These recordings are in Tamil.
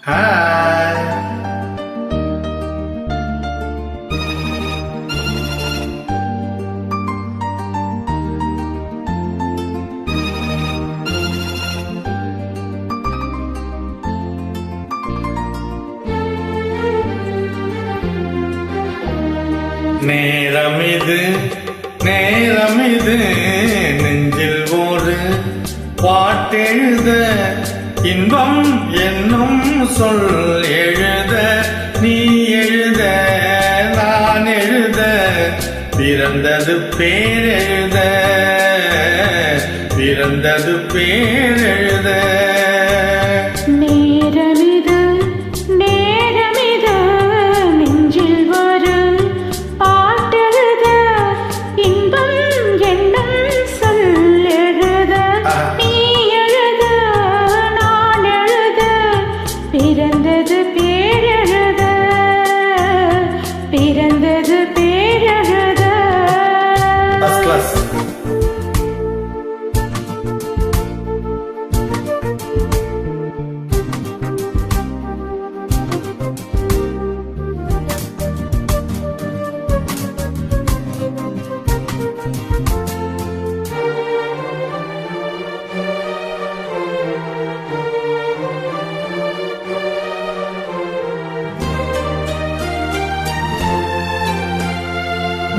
ஹாய். நேரமிது நேரமிது நெஞ்சில் ஒரு பாட்டெழுத இன்பம் என்னும் சொல் எழுத நீ எழுத நான் எழுத பிறந்தது பேரெழுத பிறந்தது பேரெழுத பிறந்தது பேரெழுத பிறந்தது பேரெழுத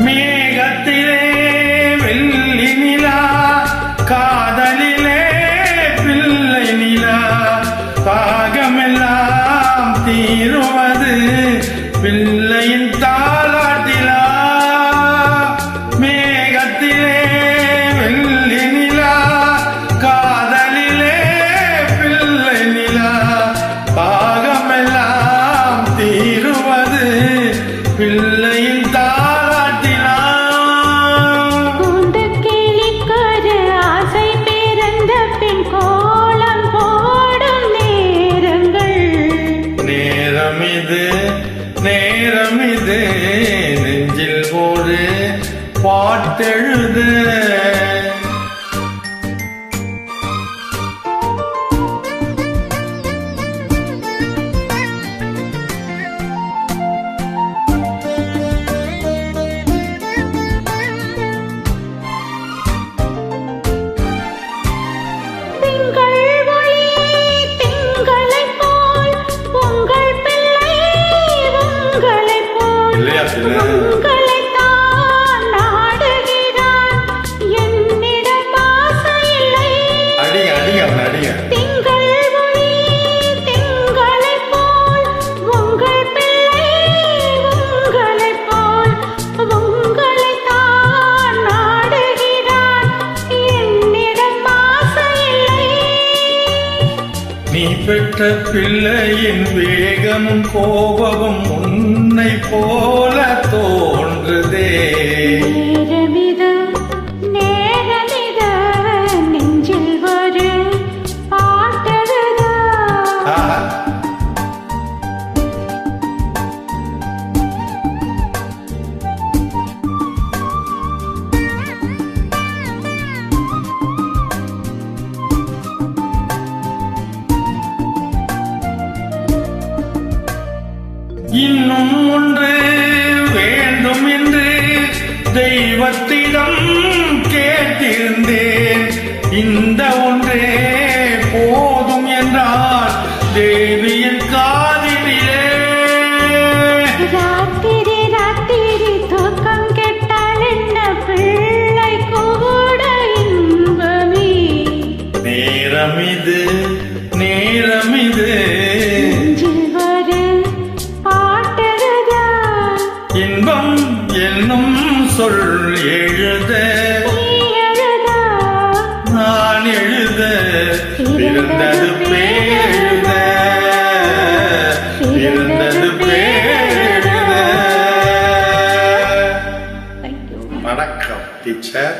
மேகத்திலே வெள்ளி நிலா காதலிலே பிள்ளை நிலா பாகமெல்லாம் தீருவது பிள்ளையின் தாலாட்டிலா மேகத்திலே வெள்ளி நிலா காதலிலே பிள்ளை நிலா பாகமெல்லாம் தீருவது பிள்ளையின் நேரமிது நெஞ்சில் ஒரு பாட்டெழுத நீ பெற்ற பிள்ளையின் வேகமும் கோபமும் உன்னை போல தோன்றுதே நெஞ்சில் ஒரு பாட்டெழுத இன்னும் ஒன்று வேண்டும் என்று தெய்வத்திடம் கேட்டிருந்தேன் இந்த ஒன்றே போதும் என்றால் தேவியின் காதிலே ராத்திரி ராத்திரி தூக்கம் கெட்டால் என்ன பிள்ளை கூட இன்பமே நேரமிது நேரமிது இன்பம் என்னும் சொல் எழுத நான் எழுத பிறந்தது பேரெழுத பிறந்தது பேரெழுத. வணக்கம் டீச்சர்.